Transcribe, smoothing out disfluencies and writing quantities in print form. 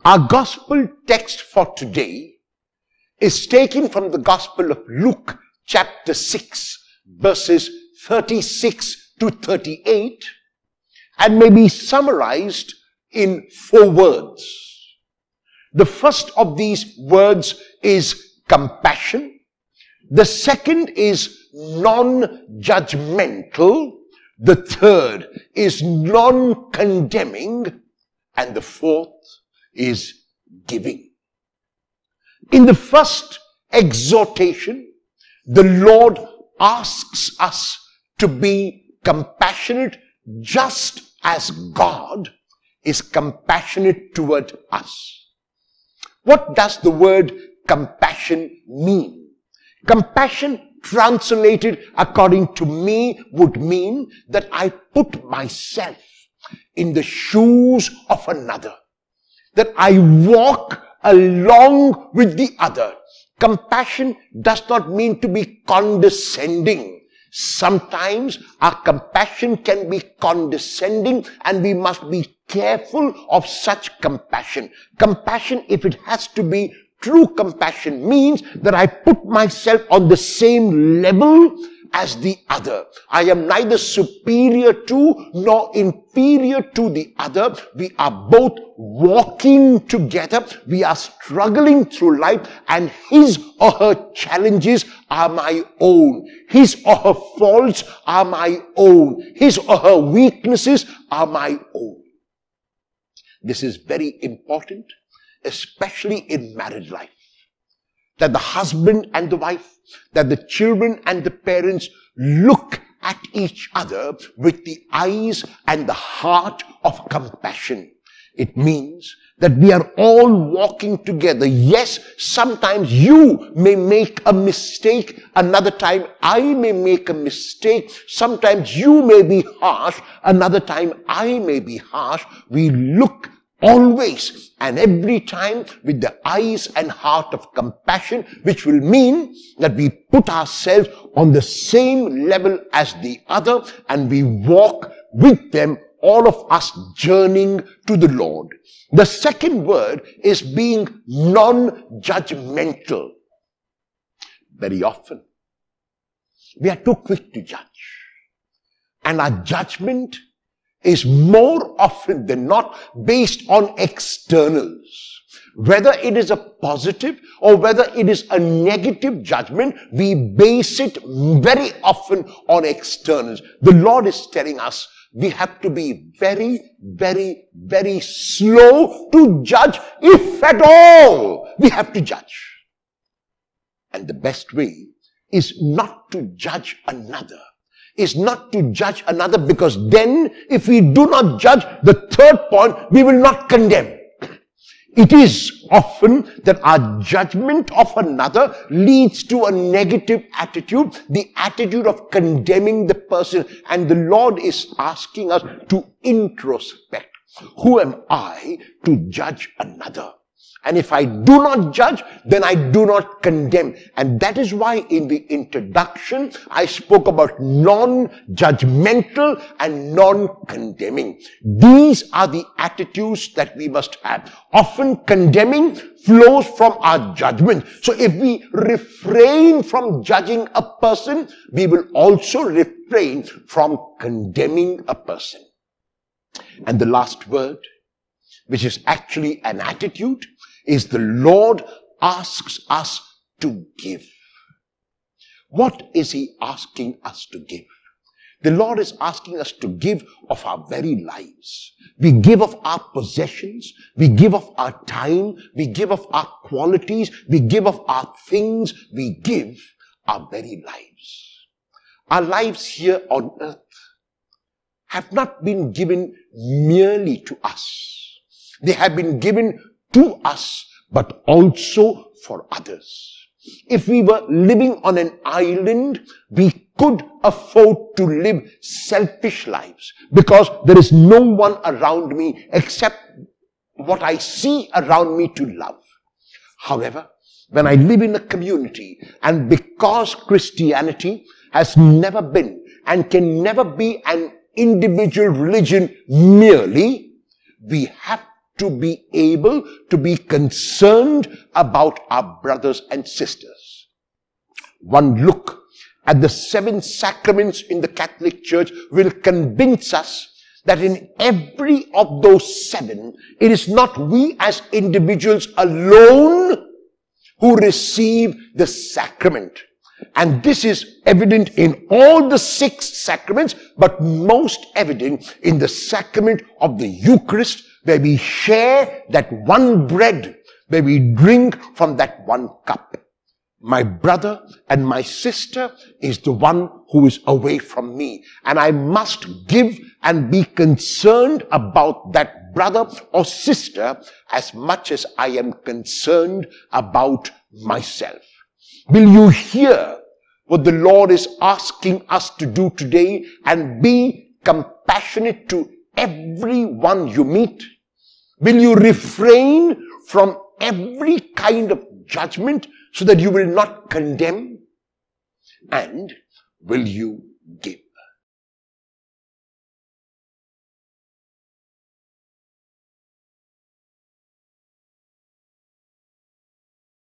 Our gospel text for today is taken from the Gospel of Luke chapter 6 verses 36 to 38 and may be summarized in 4 words. The first of these words is compassion. The second is non-judgmental. The third is non-condemning. And the fourth is giving. In the first exhortation, the Lord asks us to be compassionate just as God is compassionate toward us. What does the word compassion mean? Compassion, translated according to me, would mean that I put myself in the shoes of another, that I walk along with the other. Compassion does not mean to be condescending. Sometimes our compassion can be condescending, and we must be careful of such compassion. Compassion, if it has to be true compassion, means that I put myself on the same level as the other. I am neither superior to nor inferior to the other. We are both walking together. We are struggling through life, and his or her challenges are my own. His or her faults are my own. His or her weaknesses are my own. This is very important, especially in married life, that the husband and the wife, that the children and the parents look at each other with the eyes and the heart of compassion. It means that we are all walking together. Yes, sometimes you may make a mistake. Another time I may make a mistake. Sometimes you may be harsh. Another time I may be harsh. We look always and every time with the eyes and heart of compassion, which will mean that we put ourselves on the same level as the other and we walk with them, all of us journeying to the Lord. The second word is being non-judgmental. Very often, we are too quick to judge. And our judgment is more often than not based on externals. Whether it is a positive or whether it is a negative judgment, we base it very often on externals. The Lord is telling us we have to be very, very, very slow to judge, if at all we have to judge. And the best way is not to judge another. Is not to judge another, because then if we do not judge, the third point, we will not condemn. It is often that our judgment of another leads to a negative attitude, the attitude of condemning the person. And the Lord is asking us to introspect. Who am I to judge another? And if I do not judge, then I do not condemn. And that is why in the introduction, I spoke about non-judgmental and non-condemning. These are the attitudes that we must have. Often condemning flows from our judgment. So if we refrain from judging a person, we will also refrain from condemning a person. And the last word, which is actually an attitude, is the Lord asks us to give. What is he asking us to give? The Lord is asking us to give of our very lives. We give of our possessions. We give of our time. We give of our qualities. We give of our things. We give our very lives. Our lives here on earth have not been given merely to us. They have been given to us, but also for others. If we were living on an island, we could afford to live selfish lives because there is no one around me except what I see around me to love. However, when I live in a community, and because Christianity has never been and can never be an individual religion merely, we have to be able to be concerned about our brothers and sisters. One look at the 7 sacraments in the Catholic Church will convince us that in every of those 7, it is not we as individuals alone who receive the sacrament. And this is evident in all the 6 sacraments, but most evident in the sacrament of the Eucharist, where we share that one bread, where we drink from that one cup. My brother and my sister is the one who is away from me, and I must give and be concerned about that brother or sister as much as I am concerned about myself. Will you hear what the Lord is asking us to do today and be compassionate to everyone you meet? Will you refrain from every kind of judgment so that you will not condemn? And will you give?